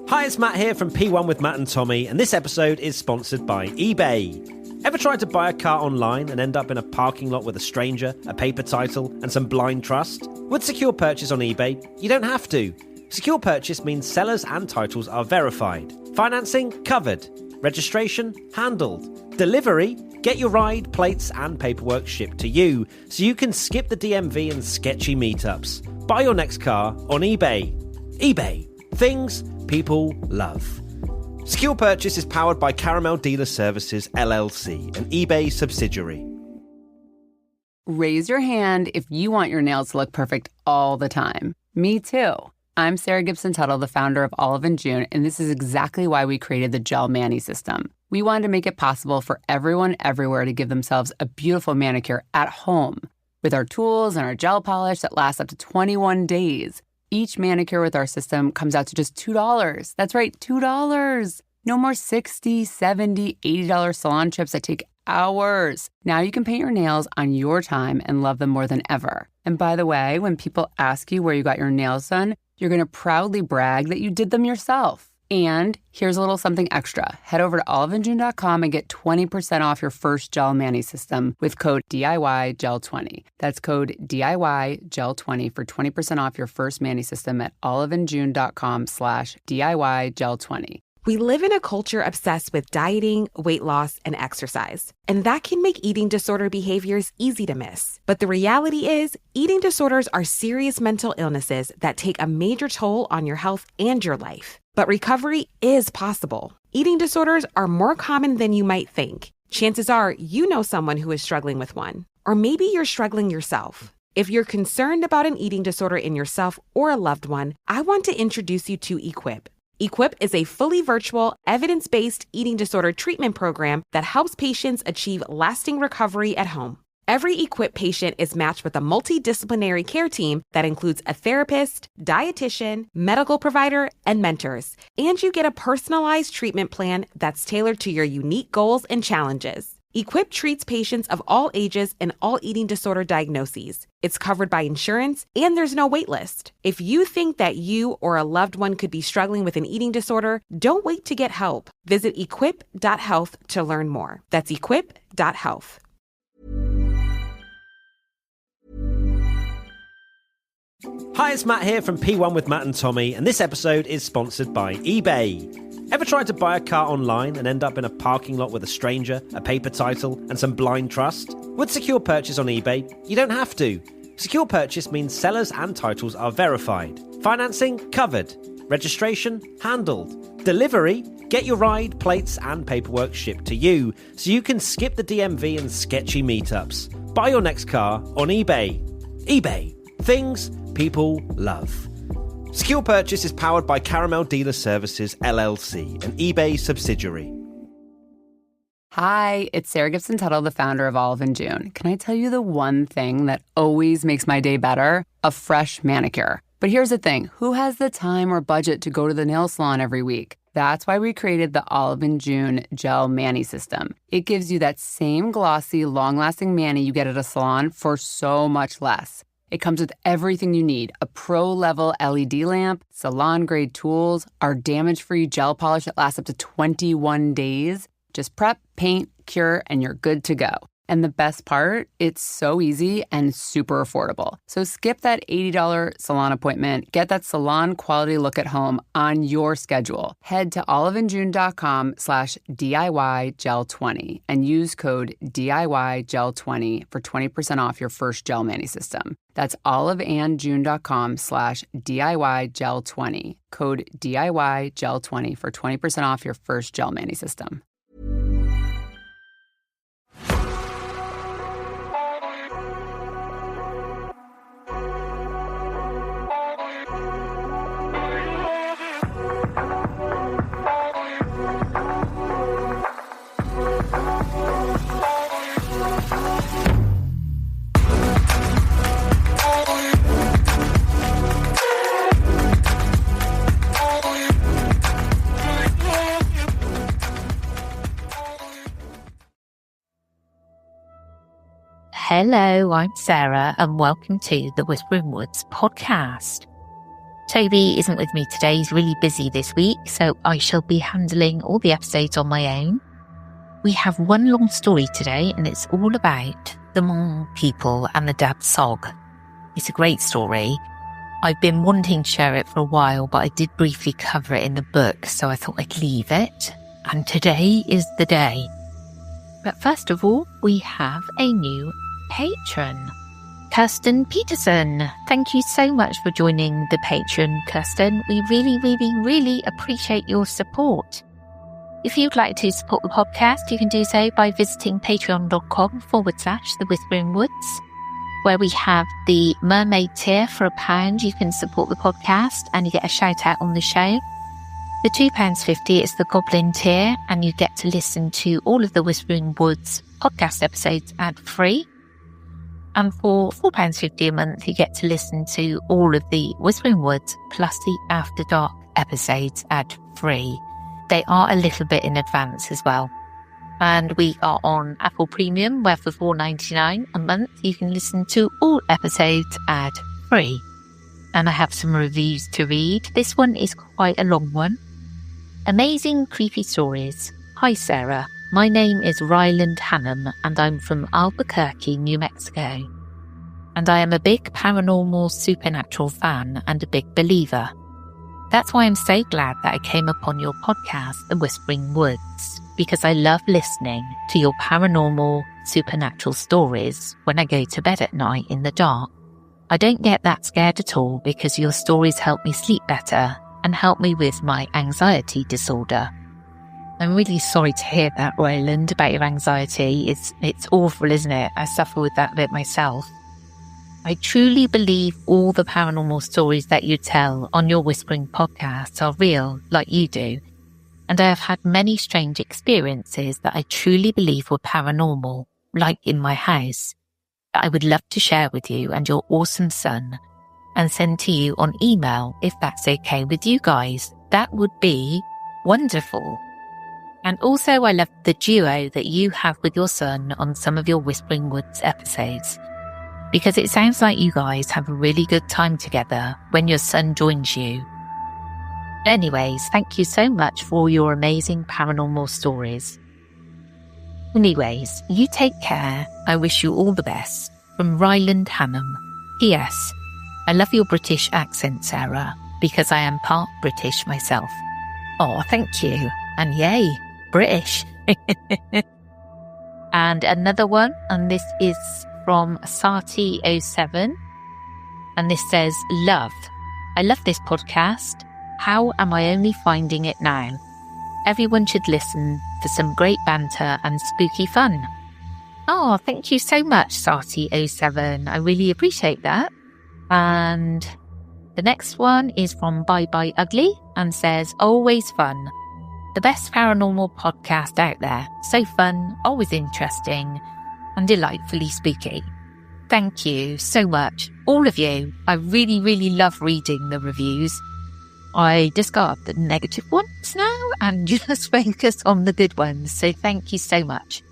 Hi, it's Matt here from P1 with Matt and Tommy, and this episode is sponsored by eBay. Ever tried to buy a car online and end up in a parking lot with a stranger, a paper title, and some blind trust? With Secure Purchase on eBay, you don't have to. Secure Purchase means sellers and titles are verified. Financing covered. Registration handled. Delivery, get your ride, plates, and paperwork shipped to you, so you can skip the DMV and sketchy meetups. Buy your next car on eBay. eBay. Things people love. Secure Purchase is powered by Caramel Dealer Services, LLC, an eBay subsidiary. Raise your hand if you want your nails to look perfect all the time. Me too. I'm Sarah Gibson Tuttle, the founder of Olive & June, and this is exactly why we created the Gel Mani system. We wanted to make it possible for everyone everywhere to give themselves a beautiful manicure at home with our tools and our gel polish that lasts up to 21 days. Each manicure with our system comes out to just $2. That's right, $2. No more $60, $70, $80 salon trips that take hours. Now you can paint your nails on your time and love them more than ever. And by the way, when people ask you where you got your nails done, you're going to proudly brag that you did them yourself. And here's a little something extra. Head over to oliveandjune.com and get 20% off your first Gel Mani system with code DIYGEL20. That's code DIYGEL20 for 20% off your first Mani system at oliveandjune.com/DIYGEL20. We live in a culture obsessed with dieting, weight loss, and exercise. And that can make eating disorder behaviors easy to miss. But the reality is, eating disorders are serious mental illnesses that take a major toll on your health and your life. But recovery is possible. Eating disorders are more common than you might think. Chances are you know someone who is struggling with one. Or maybe you're struggling yourself. If you're concerned about an eating disorder in yourself or a loved one, I want to introduce you to Equip. Equip is a fully virtual, evidence-based eating disorder treatment program that helps patients achieve lasting recovery at home. Every Equip patient is matched with a multidisciplinary care team that includes a therapist, dietitian, medical provider, and mentors. And you get a personalized treatment plan that's tailored to your unique goals and challenges. Equip treats patients of all ages and all eating disorder diagnoses. It's covered by insurance, and there's no wait list. If you think that you or a loved one could be struggling with an eating disorder, don't wait to get help. Visit equip.health to learn more. That's equip.health. Hi, it's Matt here from P1 with Matt and Tommy, and this episode is sponsored by eBay. Ever tried to buy a car online and end up in a parking lot with a stranger, a paper title, and some blind trust? With Secure Purchase on eBay, you don't have to. Secure Purchase means sellers and titles are verified. Financing covered. Registration handled. Delivery, get your ride, plates, and paperwork shipped to you, so you can skip the DMV and sketchy meetups. Buy your next car on eBay. eBay. Things people love. Secure Purchase is powered by Caramel Dealer Services, LLC, an eBay subsidiary. Hi, it's Sarah Gibson Tuttle, the founder of Olive & June. Can I tell you the one thing that always makes my day better? A fresh manicure. But here's the thing. Who has the time or budget to go to the nail salon every week? That's why we created the Olive & June Gel Mani system. It gives you that same glossy, long-lasting mani you get at a salon for so much less. It comes with everything you need: a pro-level LED lamp, salon-grade tools, our damage-free gel polish that lasts up to 21 days. Just prep, paint, cure, and you're good to go. And the best part, it's so easy and super affordable. So skip that $80 salon appointment. Get that salon quality look at home on your schedule. Head to oliveandjune.com/DIYGEL20 and use code DIYGEL20 for 20% off your first Gel Mani system. That's oliveandjune.com/DIYGEL20. Code DIYGEL20 for 20% off your first Gel Mani system. Hello, I'm Sarah, and welcome to the Whispering Woods podcast. Toby isn't with me today. He's really busy this week, so I shall be handling all the episodes on my own. We have one long story today, and it's all about the Hmong people and the TSOG. It's a great story. I've been wanting to share it for a while, but I did briefly cover it in the book, so I thought I'd leave it. And today is the day. But first of all, we have a new patron. Kirsten Peterson. Thank you so much for joining the Patreon, Kirsten. We really appreciate your support. If you'd like to support the podcast, you can do so by visiting patreon.com/The Whispering Woods, where we have the mermaid tier for £1. You can support the podcast and you get a shout out on the show. The £2.50 is the Goblin tier, and you get to listen to all of the Whispering Woods podcast episodes ad-free. And for £4.50 a month, you get to listen to all of the Whispering Woods plus the After Dark episodes ad-free. They are a little bit in advance as well. And we are on Apple Premium, where for $4.99 a month, you can listen to all episodes ad-free. And I have some reviews to read. This one is quite a long one. Amazing creepy stories. Hi, Sarah. My name is Ryland Hannum, and I'm from Albuquerque, New Mexico. And I am a big paranormal supernatural fan and a big believer. That's why I'm so glad that I came upon your podcast, The Whispering Woods, because I love listening to your paranormal supernatural stories when I go to bed at night in the dark. I don't get that scared at all because your stories help me sleep better and help me with my anxiety disorder. I'm really sorry to hear that, Roland, about your anxiety. It's awful, isn't it? I suffer with that a bit myself. I truly believe all the paranormal stories that you tell on your Whispering podcast are real, like you do. And I have had many strange experiences that I truly believe were paranormal, like in my house, that I would love to share with you and your awesome son and send to you on email if that's okay with you guys. That would be wonderful. And also I love the duo that you have with your son on some of your Whispering Woods episodes, because it sounds like you guys have a really good time together when your son joins you. Anyways, thank you so much for all your amazing paranormal stories. Anyways, you take care. I wish you all the best. From Ryland Hannum. P.S. I love your British accent, Sarah, because I am part British myself. Oh, thank you. And yay, British. And another one, and this is from Sati07. And this says, love. I love this podcast. How am I only finding it now? Everyone should listen for some great banter and spooky fun. Oh, thank you so much, Sati07. I really appreciate that. And the next one is from Bye Bye Ugly and says, always fun. The best paranormal podcast out there. So fun, always interesting, and delightfully spooky. Thank you so much, all of you. I really love reading the reviews. I discard the negative ones now and just focus on the good ones. So thank you so much.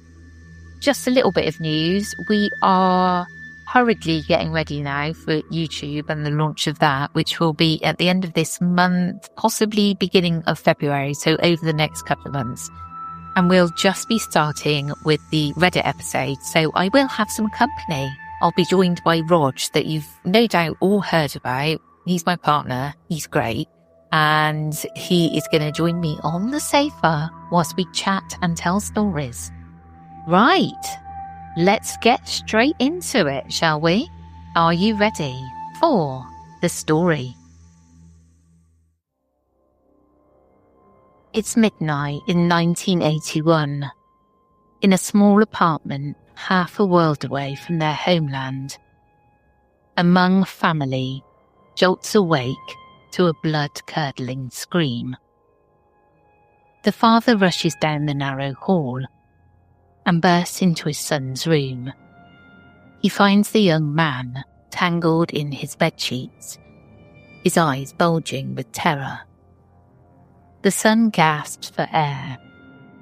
Just a little bit of news. We are hurriedly getting ready now for YouTube and the launch of that, which will be at the end of this month, possibly beginning of February, so over the next couple of months. And we'll just be starting with the Reddit episode, so I will have some company. I'll be joined by Rog, that you've no doubt all heard about. He's my partner. He's great. And he is going to join me on the sofa whilst we chat and tell stories. Right. Let's get straight into it, shall we? Are you ready for the story? It's midnight in 1981. In a small apartment half a world away from their homeland, a Hmong family jolts awake to a blood-curdling scream. The father rushes down the narrow hall and bursts into his son's room. He finds the young man tangled in his bedsheets, his eyes bulging with terror. The son gasps for air,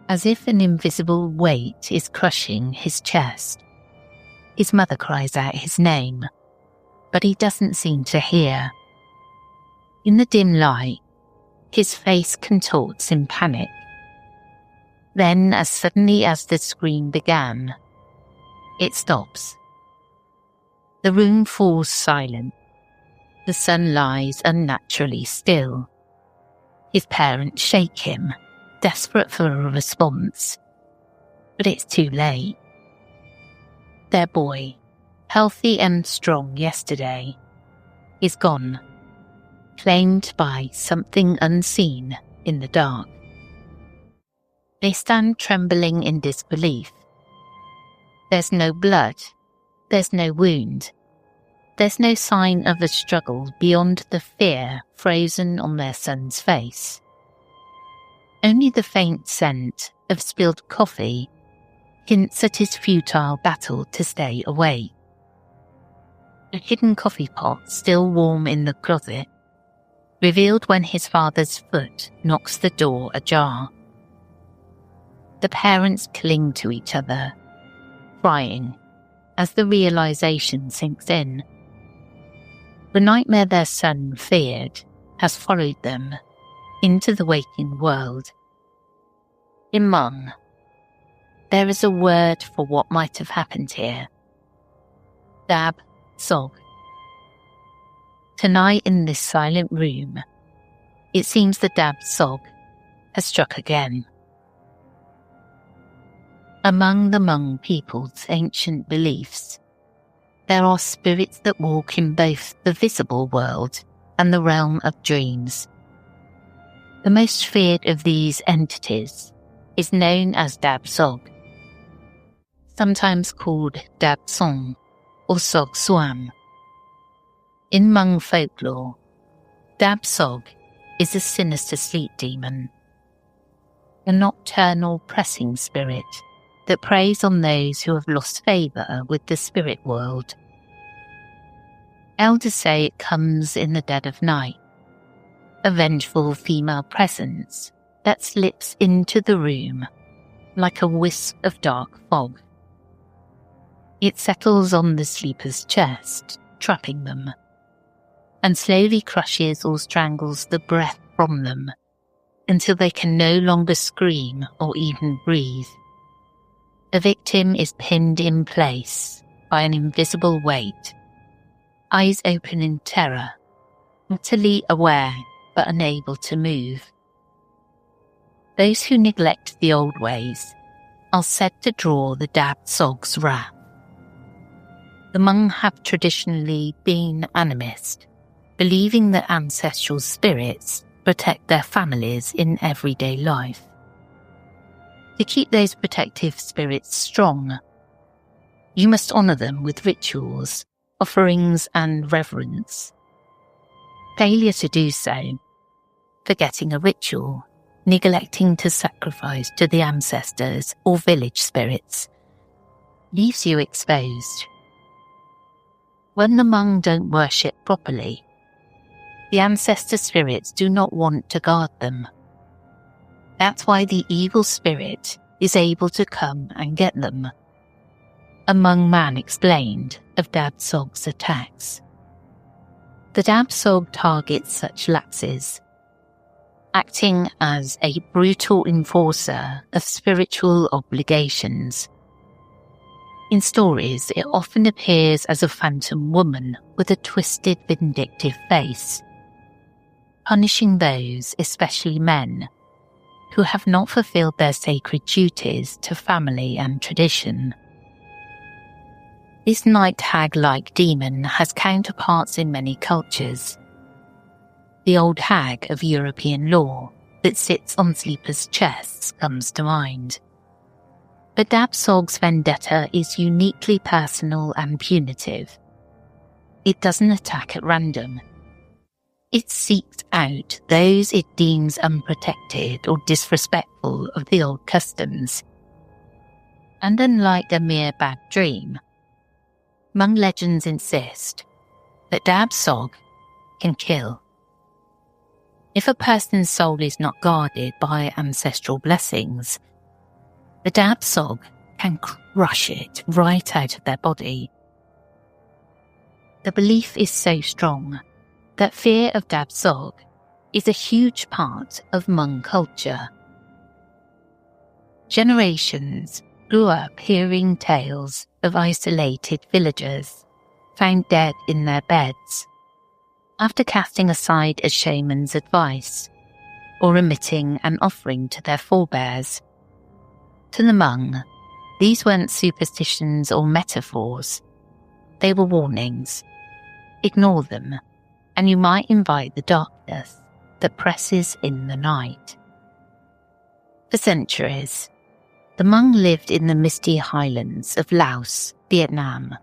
as if an invisible weight is crushing his chest. His mother cries out his name, but he doesn't seem to hear. In the dim light, his face contorts in panic. Then, as suddenly as the scream began, it stops. The room falls silent. The sun lies unnaturally still. His parents shake him, desperate for a response. But it's too late. Their boy, healthy and strong yesterday, is gone, claimed by something unseen in the dark. They stand trembling in disbelief. There's no blood. There's no wound. There's no sign of a struggle beyond the fear frozen on their son's face. Only the faint scent of spilled coffee hints at his futile battle to stay awake. A hidden coffee pot still warm in the closet, revealed when his father's foot knocks the door ajar. The parents cling to each other, crying as the realization sinks in. The nightmare their son feared has followed them into the waking world. In Hmong, there is a word for what might have happened here. TSOG. Tonight in this silent room, it seems the TSOG has struck again. Among the Hmong people's ancient beliefs, there are spirits that walk in both the visible world and the realm of dreams. The most feared of these entities is known as TSOG, sometimes called Song or Sog Suam. In Hmong folklore, TSOG is a sinister sleep demon, a nocturnal pressing spirit that preys on those who have lost favour with the spirit world. Elders say it comes in the dead of night, a vengeful female presence that slips into the room like a wisp of dark fog. It settles on the sleeper's chest, trapping them, and slowly crushes or strangles the breath from them until they can no longer scream or even breathe. A victim is pinned in place by an invisible weight, eyes open in terror, utterly aware but unable to move. Those who neglect the old ways are said to draw the TSOG's wrath. The Hmong have traditionally been animist, believing that ancestral spirits protect their families in everyday life. To keep those protective spirits strong, you must honour them with rituals, offerings and reverence. Failure to do so, forgetting a ritual, neglecting to sacrifice to the ancestors or village spirits, leaves you exposed. When the Hmong don't worship properly, the ancestor spirits do not want to guard them. That's why the evil spirit is able to come and get them. A Hmong man explained of TSOG's attacks. The TSOG targets such lapses, acting as a brutal enforcer of spiritual obligations. In stories, it often appears as a phantom woman with a twisted, vindictive face, punishing those, especially men, who have not fulfilled their sacred duties to family and tradition. This night hag-like demon has counterparts in many cultures. The old hag of European lore that sits on sleepers' chests comes to mind. But TSOG's vendetta is uniquely personal and punitive. It doesn't attack at random. It seeks out those it deems unprotected or disrespectful of the old customs. And unlike a mere bad dream, Hmong legends insist that TSOG can kill. If a person's soul is not guarded by ancestral blessings, the TSOG can crush it right out of their body. The belief is so strong that fear of TSOG is a huge part of Hmong culture. Generations grew up hearing tales of isolated villagers found dead in their beds after casting aside a shaman's advice or omitting an offering to their forebears. To the Hmong, these weren't superstitions or metaphors. They were warnings. Ignore them, and you might invite the darkness that presses in the night. For centuries, the Hmong lived in the misty highlands of Laos, Vietnam,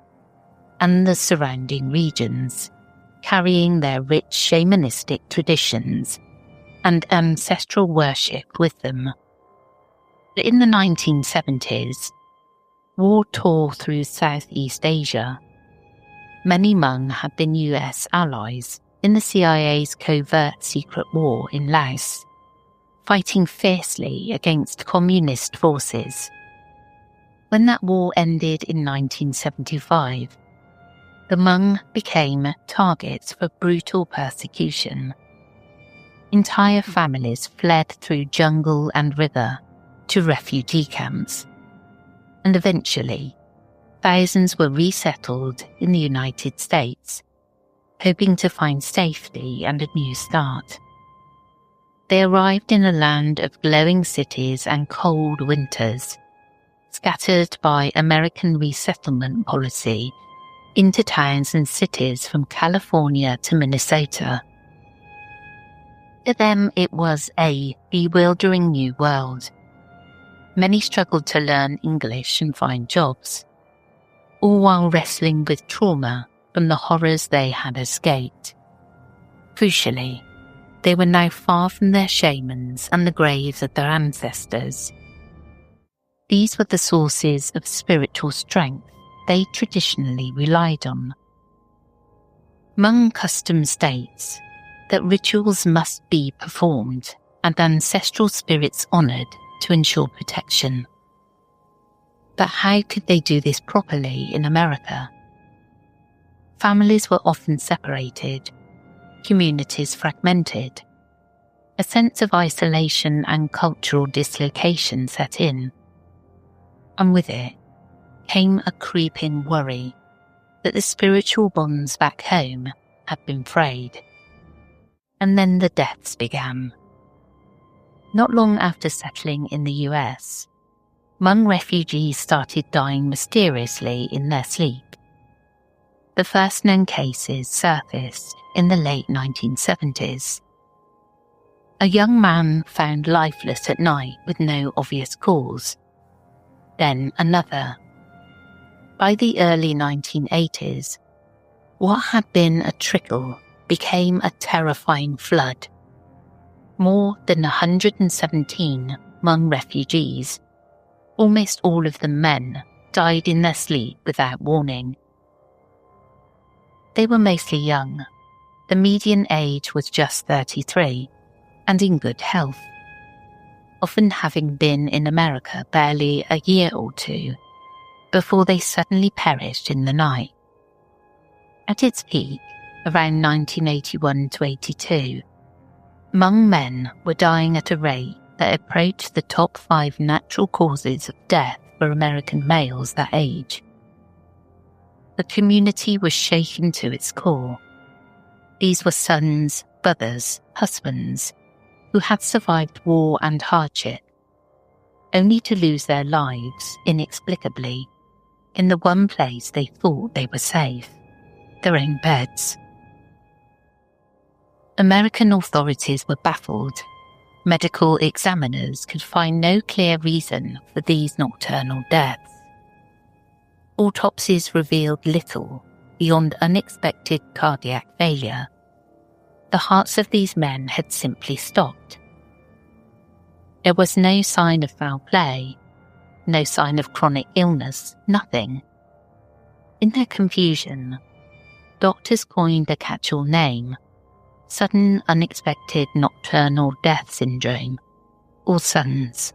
and the surrounding regions, carrying their rich shamanistic traditions and ancestral worship with them. But in the 1970s, war tore through Southeast Asia. Many Hmong had been US allies in the CIA's covert secret war in Laos, fighting fiercely against communist forces. When that war ended in 1975, the Hmong became targets for brutal persecution. Entire families fled through jungle and river to refugee camps, and eventually, thousands were resettled in the United States, hoping to find safety and a new start. They arrived in a land of glowing cities and cold winters, scattered by American resettlement policy into towns and cities from California to Minnesota. To them, it was a bewildering new world. Many struggled to learn English and find jobs, all while wrestling with trauma from the horrors they had escaped. Crucially, they were now far from their shamans and the graves of their ancestors. These were the sources of spiritual strength they traditionally relied on. Hmong custom states that rituals must be performed and ancestral spirits honoured to ensure protection. But how could they do this properly in America? Families were often separated, communities fragmented. A sense of isolation and cultural dislocation set in. And with it came a creeping worry that the spiritual bonds back home had been frayed. And then the deaths began. Not long after settling in the US, Hmong refugees started dying mysteriously in their sleep. The first known cases surfaced in the late 1970s. A young man found lifeless at night with no obvious cause. Then another. By the early 1980s, what had been a trickle became a terrifying flood. More than 117 Hmong refugees, almost all of them men, died in their sleep without warning. They were mostly young. The median age was just 33, and in good health, often having been in America barely a year or two before they suddenly perished in the night. At its peak, around 1981 to 82, Hmong men were dying at a rate that approached the top 5 natural causes of death for American males that age. The community was shaken to its core. These were sons, brothers, husbands, who had survived war and hardship, only to lose their lives inexplicably in the one place they thought they were safe, their own beds. American authorities were baffled. Medical examiners could find no clear reason for these nocturnal deaths. Autopsies revealed little beyond unexpected cardiac failure. The hearts of these men had simply stopped. There was no sign of foul play, no sign of chronic illness, nothing. In their confusion, doctors coined a catch-all name: Sudden Unexpected Nocturnal Death Syndrome, or SUNS.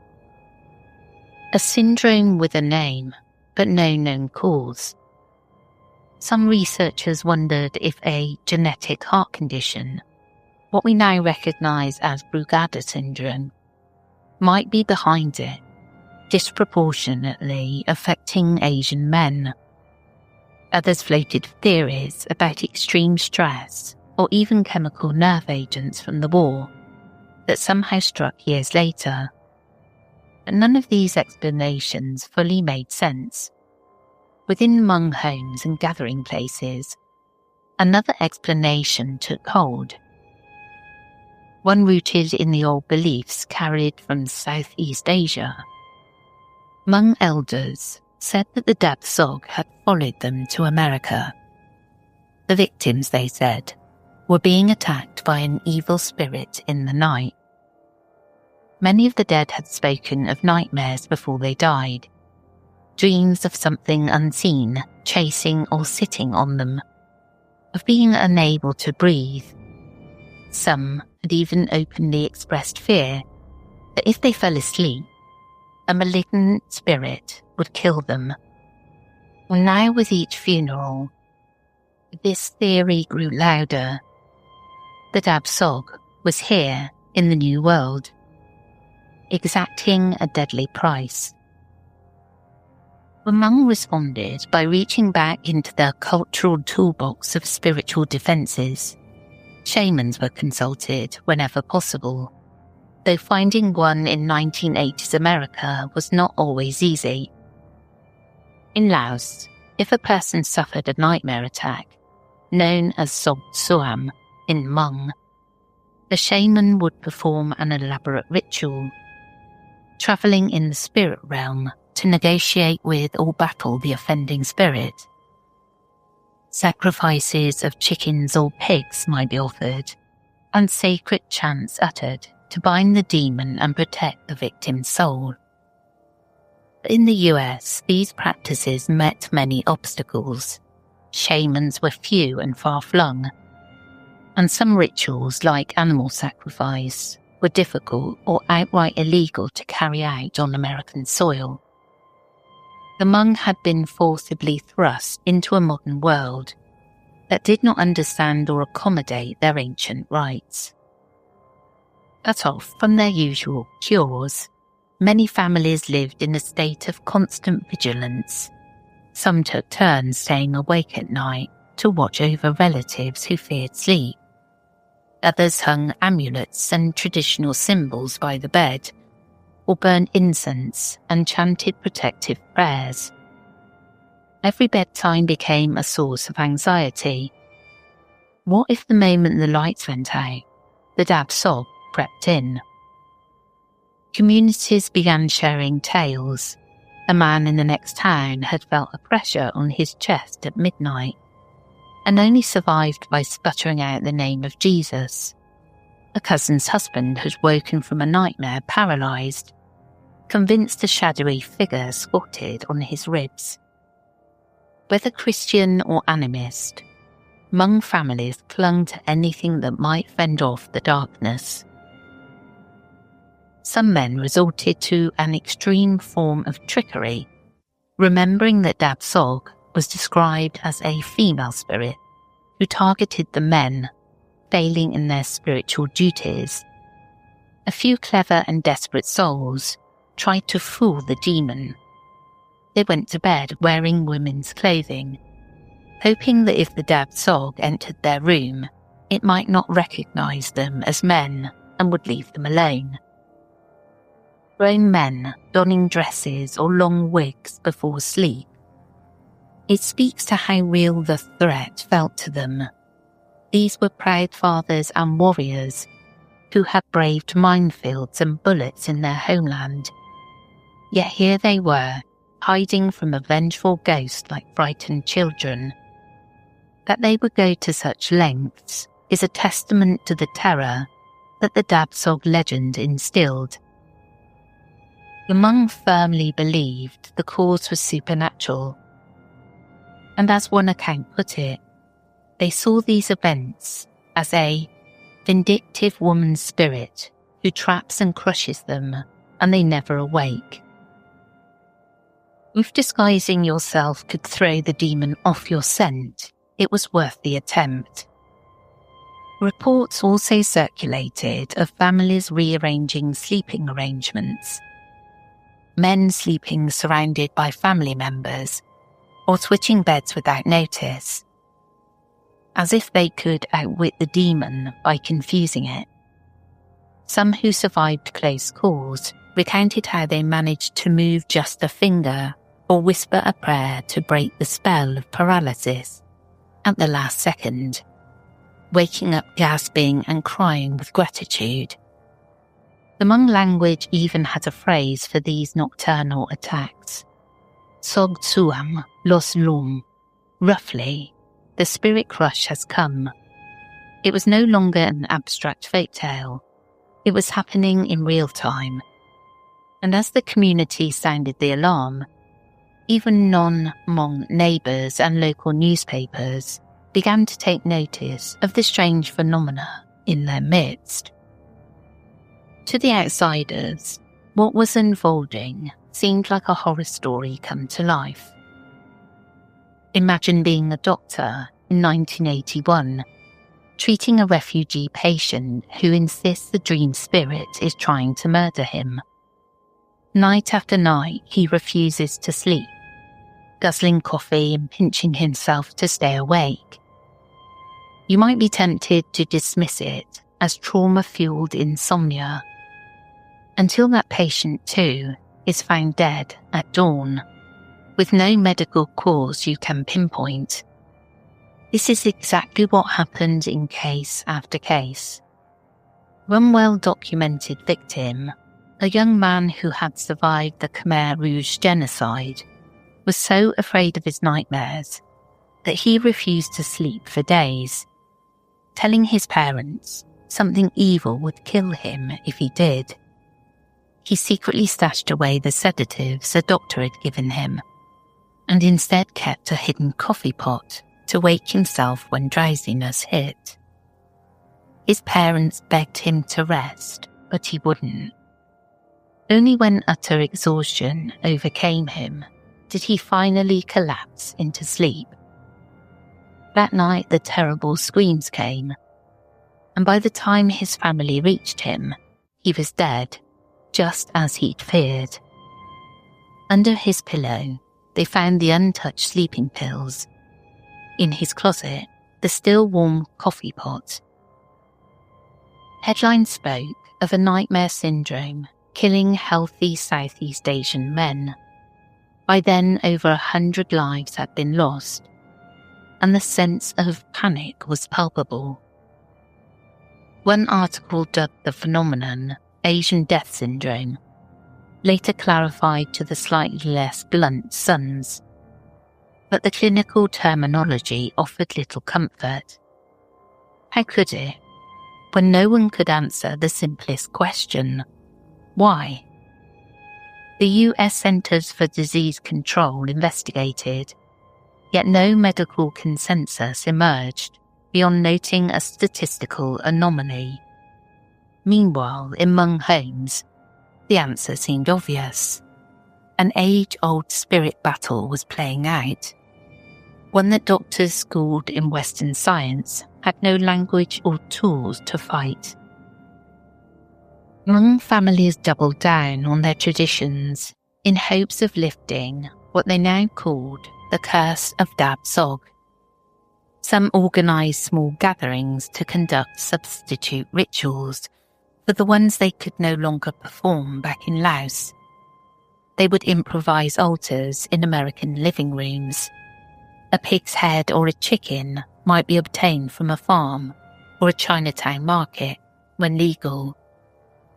A syndrome with a name, but no known cause. some researchers wondered if a genetic heart condition, what we now recognise as Brugada syndrome, might be behind it, disproportionately affecting Asian men. Others floated theories about extreme stress or even chemical nerve agents from the war that somehow struck years later. But none of these explanations fully made sense. Within Hmong homes and gathering places, another explanation took hold. One rooted in the old beliefs carried from Southeast Asia. Hmong elders said that the TSOG had followed them to America. The victims, they said, were being attacked by an evil spirit in the night. Many of the dead had spoken of nightmares before they died, dreams of something unseen chasing or sitting on them, of being unable to breathe. Some had even openly expressed fear that if they fell asleep, a malignant spirit would kill them. And now with each funeral, this theory grew louder. The TSOG was here in the New World, exacting a deadly price. The Hmong responded by reaching back into their cultural toolbox of spiritual defences. Shamans were consulted whenever possible, though finding one in 1980s America was not always easy. In Laos, if a person suffered a nightmare attack, known as Sog Suam in Hmong, the shaman would perform an elaborate ritual, travelling in the spirit realm to negotiate with or battle the offending spirit. Sacrifices of chickens or pigs might be offered, and sacred chants uttered to bind the demon and protect the victim's soul. But in the US, these practices met many obstacles. Shamans were few and far-flung, and some rituals, like animal sacrifice, were difficult or outright illegal to carry out on American soil. The Hmong had been forcibly thrust into a modern world that did not understand or accommodate their ancient rites. Cut off from their usual cures, many families lived in a state of constant vigilance. Some took turns staying awake at night to watch over relatives who feared sleep. Others hung amulets and traditional symbols by the bed, or burned incense and chanted protective prayers. Every bedtime became a source of anxiety. What if the moment the lights went out, the TSOG crept in? Communities began sharing tales. A man in the next town had felt a pressure on his chest at midnight, and only survived by sputtering out the name of Jesus. A cousin's husband had woken from a nightmare paralysed, convinced a shadowy figure squatted on his ribs. Whether Christian or animist, Hmong families clung to anything that might fend off the darkness. Some men resorted to an extreme form of trickery, remembering that TSOG was described as a female spirit who targeted the men, failing in their spiritual duties. A few clever and desperate souls tried to fool the demon. They went to bed wearing women's clothing, hoping that if the TSOG entered their room, it might not recognise them as men and would leave them alone. Grown men donning dresses or long wigs before sleep. It speaks to how real the threat felt to them. These were proud fathers and warriors who had braved minefields and bullets in their homeland. Yet here they were, hiding from a vengeful ghost like frightened children. That they would go to such lengths is a testament to the terror that the TSOG legend instilled. The Hmong firmly believed the cause was supernatural, and as one account put it, they saw these events as a vindictive woman's spirit who traps and crushes them, and they never awake. If disguising yourself could throw the demon off your scent, it was worth the attempt. Reports also circulated of families rearranging sleeping arrangements, men sleeping surrounded by family members, or switching beds without notice, as if they could outwit the demon by confusing it. Some who survived close calls recounted how they managed to move just a finger or whisper a prayer to break the spell of paralysis at the last second, waking up gasping and crying with gratitude. The Hmong language even had a phrase for these nocturnal attacks. TSOG suam los lum. Roughly, the spirit crush has come. It was no longer an abstract folk tale. It was happening in real time. And as the community sounded the alarm, even non-Hmong neighbours and local newspapers began to take notice of the strange phenomena in their midst. To the outsiders, what was unfolding seemed like a horror story come to life. Imagine being a doctor in 1981, treating a refugee patient who insists the dream spirit is trying to murder him. Night after night, he refuses to sleep, guzzling coffee and pinching himself to stay awake. You might be tempted to dismiss it as trauma-fueled insomnia, until that patient too is found dead at dawn, with no medical cause you can pinpoint. This is exactly what happened in case after case. One well-documented victim, a young man who had survived the Khmer Rouge genocide, was so afraid of his nightmares that he refused to sleep for days, telling his parents something evil would kill him if he did. He secretly stashed away the sedatives a doctor had given him, and instead kept a hidden coffee pot to wake himself when drowsiness hit. His parents begged him to rest, but he wouldn't. Only when utter exhaustion overcame him did he finally collapse into sleep. That night the terrible screams came, and by the time his family reached him, he was dead, just as he'd feared. Under his pillow, they found the untouched sleeping pills. In his closet, the still warm coffee pot. Headlines spoke of a nightmare syndrome killing healthy Southeast Asian men. By then, over 100 lives had been lost, and the sense of panic was palpable. One article dubbed the phenomenon Asian death syndrome, later clarified to the slightly less blunt SUNS. But the clinical terminology offered little comfort. How could it, when no one could answer the simplest question? Why? The US Centers for Disease Control investigated, yet no medical consensus emerged beyond noting a statistical anomaly. Meanwhile, in Hmong homes, the answer seemed obvious. An age-old spirit battle was playing out, one that doctors schooled in Western science had no language or tools to fight. Hmong families doubled down on their traditions in hopes of lifting what they now called the curse of TSOG. Some organised small gatherings to conduct substitute rituals for the ones they could no longer perform back in Laos. They would improvise altars in American living rooms. A pig's head or a chicken might be obtained from a farm or a Chinatown market when legal.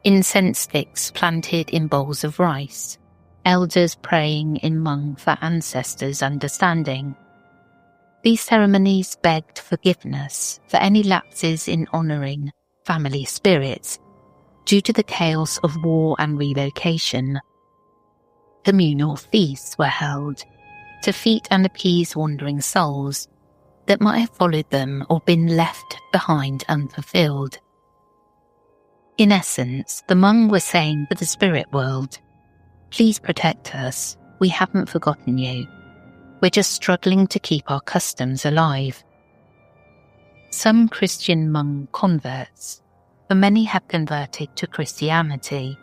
Incense sticks planted in bowls of rice, elders praying in Hmong for ancestors' understanding. These ceremonies begged forgiveness for any lapses in honouring family spirits due to the chaos of war and relocation. Communal feasts were held to feed and appease wandering souls that might have followed them or been left behind unfulfilled. In essence, the Hmong were saying to the spirit world, please protect us, we haven't forgotten you. We're just struggling to keep our customs alive. Some Christian Hmong converts, for many have converted to Christianity,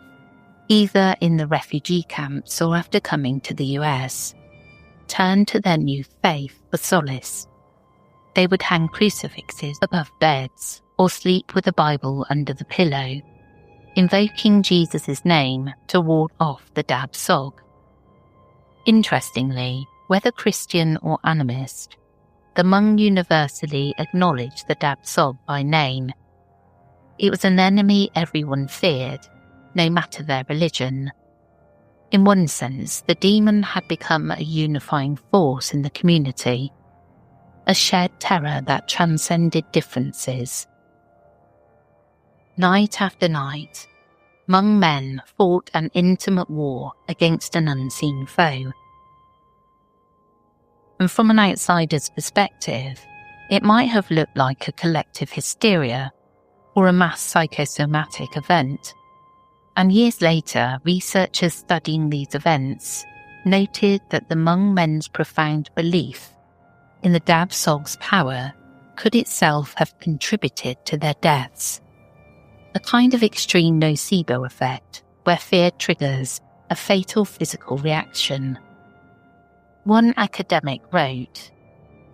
either in the refugee camps or after coming to the US, turned to their new faith for solace. They would hang crucifixes above beds or sleep with a Bible under the pillow, invoking Jesus' name to ward off the TSOG. Interestingly, whether Christian or animist, the Hmong universally acknowledged the TSOG by name. It was an enemy everyone feared, no matter their religion. In one sense, the demon had become a unifying force in the community, a shared terror that transcended differences. Night after night, Hmong men fought an intimate war against an unseen foe. And from an outsider's perspective, it might have looked like a collective hysteria or a mass psychosomatic event. And years later, researchers studying these events noted that the Hmong men's profound belief in the TSOG's power could itself have contributed to their deaths. A kind of extreme nocebo effect, where fear triggers a fatal physical reaction. One academic wrote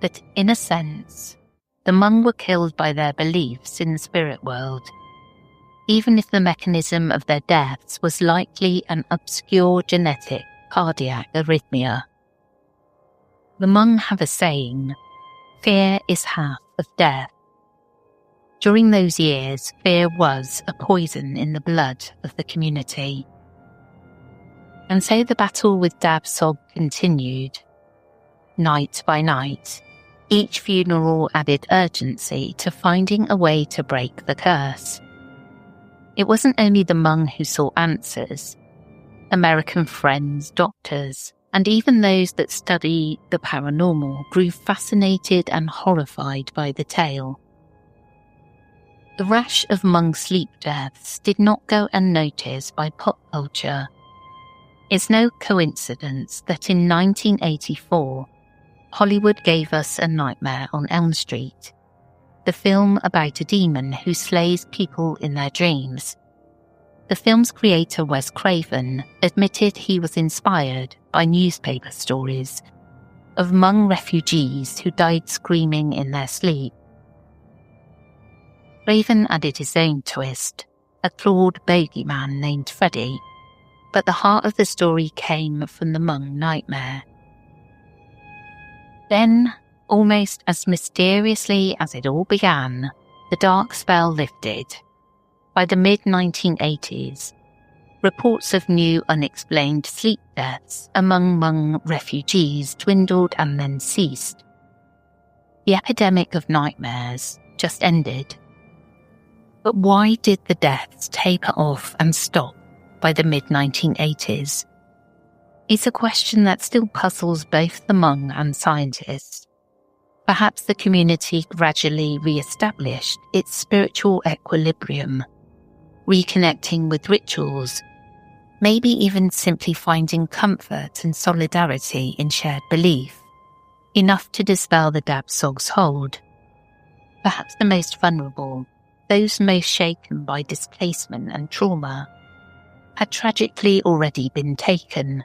that, in a sense, the Hmong were killed by their beliefs in the spirit world, even if the mechanism of their deaths was likely an obscure genetic cardiac arrhythmia. The Hmong have a saying, "Fear is half of death." During those years, fear was a poison in the blood of the community. And so the battle with TSOG continued. Night by night, each funeral added urgency to finding a way to break the curse. It wasn't only the Hmong who sought answers. American friends, doctors, and even those that study the paranormal grew fascinated and horrified by the tale. The rash of Hmong sleep deaths did not go unnoticed by pop culture. It's no coincidence that in 1984, Hollywood gave us A Nightmare on Elm Street, the film about a demon who slays people in their dreams. The film's creator, Wes Craven, admitted he was inspired by newspaper stories of Hmong refugees who died screaming in their sleep. Craven added his own twist, a clawed bogeyman named Freddy, but the heart of the story came from the Hmong nightmare. Then, almost as mysteriously as it all began, the dark spell lifted. By the mid-1980s, reports of new unexplained sleep deaths among Hmong refugees dwindled and then ceased. The epidemic of nightmares just ended. But why did the deaths taper off and stop by the mid-1980s? It's a question that still puzzles both the Hmong and scientists. Perhaps the community gradually re-established its spiritual equilibrium, reconnecting with rituals, maybe even simply finding comfort and solidarity in shared belief, enough to dispel the TSOG's hold. Perhaps the most vulnerable, those most shaken by displacement and trauma, had tragically already been taken,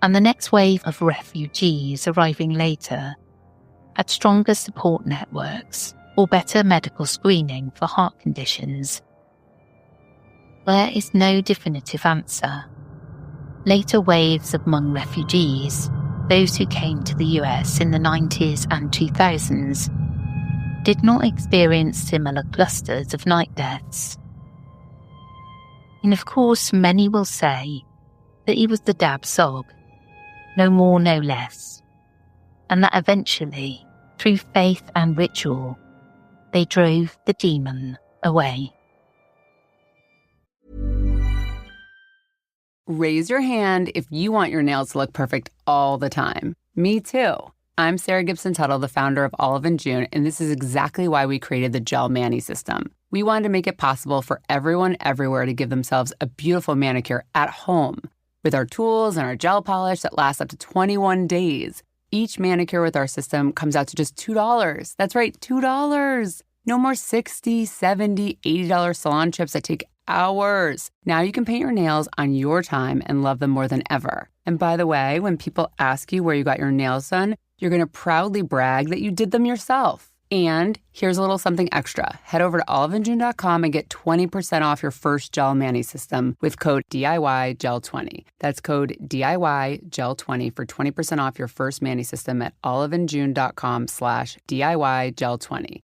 and the next wave of refugees arriving later had stronger support networks or better medical screening for heart conditions. There is no definitive answer. Later waves of Hmong refugees, those who came to the US in the 90s and 2000s, did not experience similar clusters of night deaths. And of course, many will say that it was the TSOG, no more, no less, and that eventually, through faith and ritual, they drove the demon away. Raise your hand if you want your nails to look perfect all the time. Me too. I'm Sarah Gibson Tuttle, the founder of Olive & June, and this is exactly why we created the Gel Mani system. We wanted to make it possible for everyone everywhere to give themselves a beautiful manicure at home. with our tools and our gel polish that lasts up to 21 days. Each manicure with our system comes out to just $2. That's right, $2. No more $60, $70, $80 salon trips that take hours. Now you can paint your nails on your time and love them more than ever. And by the way, when people ask you where you got your nails done, you're going to proudly brag that you did them yourself. And here's a little something extra. Head over to oliveandjune.com and get 20% off your first gel mani system with code DIYGEL20. That's code DIYGEL20 for 20% off your first mani system at oliveandjune.com/DIYGEL20.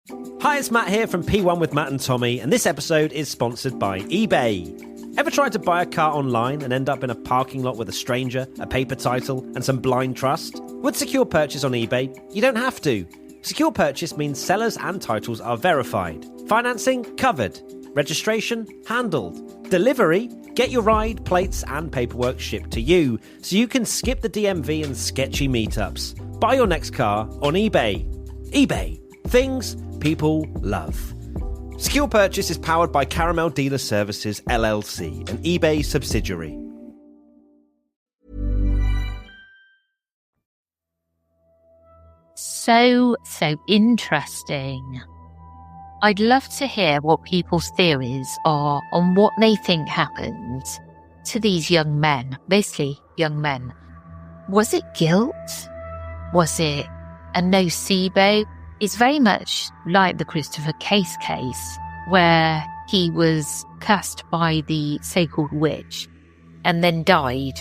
Hi, it's Matt here from P1 with Matt and Tommy, and this episode is sponsored by eBay. Ever tried to buy a car online and end up in a parking lot with a stranger, a paper title, and some blind trust? With Secure Purchase on eBay, you don't have to. Secure Purchase means sellers and titles are verified. Financing covered. Registration handled. Delivery, get your ride, plates and paperwork shipped to you so you can skip the DMV and sketchy meetups. Buy your next car on eBay. eBay. Things people love. Secure Purchase is powered by Caramel Dealer Services, LLC, an eBay subsidiary. So interesting. I'd love to hear what people's theories are on what they think happened to these young men, mostly young men. Was it guilt? Was it a nocebo? It's very much like the Christopher Case case, where he was cursed by the so-called witch and then died.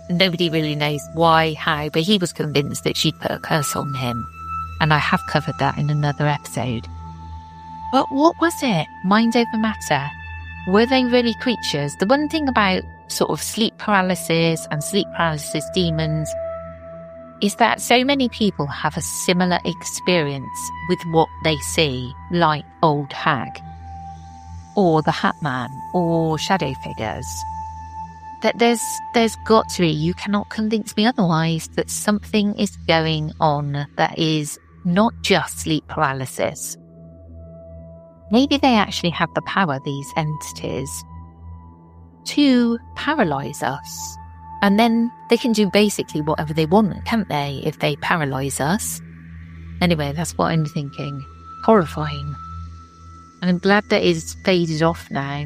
Nobody really knows why, how, but he was convinced that she'd put a curse on him. And I have covered that in another episode. But what was it? Mind over matter? Were they really creatures? The one thing about sort of sleep paralysis and sleep paralysis demons is that so many people have a similar experience with what they see, like Old Hag, or the Hat Man, or shadow figures. That there's got to be, you cannot convince me otherwise, that something is going on that is not just sleep paralysis. Maybe they actually have the power, these entities, to paralyze us. And then they can do basically whatever they want, can't they, if they paralyze us? Anyway, that's what I'm thinking. Horrifying. And I'm glad that it's faded off now.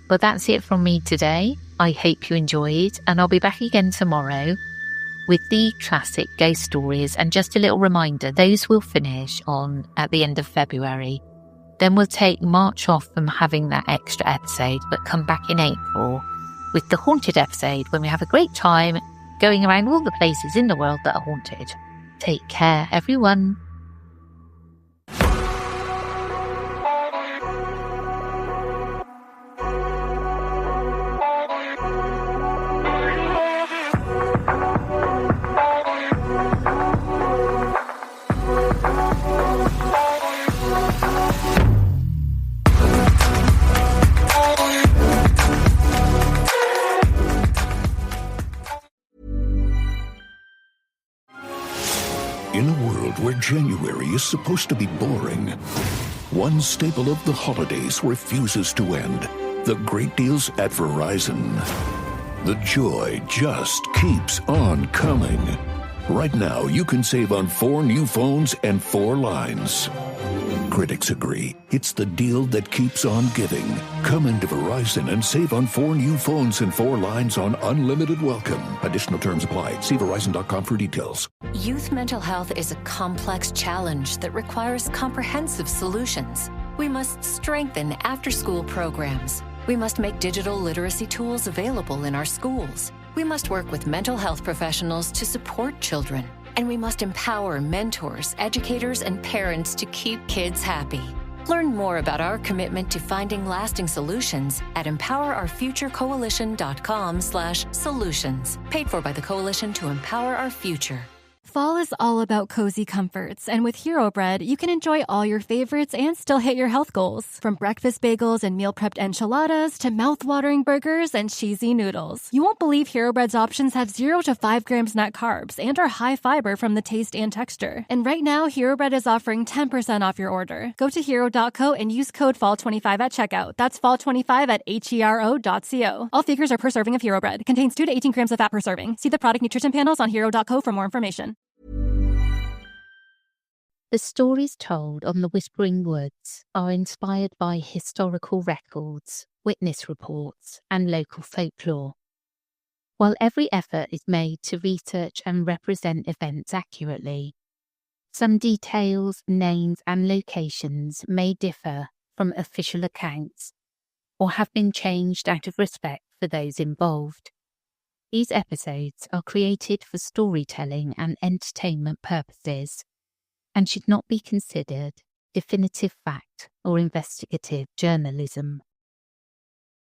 But that's it from me today. I hope you enjoyed, and I'll be back again tomorrow with the classic ghost stories. And just a little reminder, those will finish at the end of February. Then we'll take March off from having that extra episode, but come back in April with the haunted episode, when we have a great time going around all the places in the world that are haunted. Take care, everyone. In a world where January is supposed to be boring, one staple of the holidays refuses to end. The great deals at Verizon. The joy just keeps on coming. Right now, you can save on 4 new phones and 4 lines. Critics agree it's the deal that keeps on giving. Come into Verizon and save on 4 new phones and 4 lines on unlimited welcome. Additional terms apply. See Verizon.com for details. Youth mental health is a complex challenge that requires comprehensive solutions. We must strengthen after-school programs. We must make digital literacy tools available in our schools. We must work with mental health professionals to support children. And we must empower mentors, educators, and parents to keep kids happy. Learn more about our commitment to finding lasting solutions at empowerourfuturecoalition.com/solutions. Paid for by the Coalition to Empower Our Future. Fall is all about cozy comforts, and with Hero Bread, you can enjoy all your favorites and still hit your health goals. From breakfast bagels and meal prepped enchiladas to mouth-watering burgers and cheesy noodles. You won't believe Hero Bread's options have 0 to 5 grams net carbs and are high fiber from the taste and texture. And right now, Hero Bread is offering 10% off your order. Go to hero.co and use code FALL25 at checkout. That's FALL25 at HERO.co. All figures are per serving of Hero Bread. Contains 2 to 18 grams of fat per serving. See the product nutrition panels on hero.co for more information. The stories told on the Whispering Woods are inspired by historical records, witness reports, and local folklore. While every effort is made to research and represent events accurately, some details, names, and locations may differ from official accounts or have been changed out of respect for those involved. These episodes are created for storytelling and entertainment purposes and should not be considered definitive fact or investigative journalism.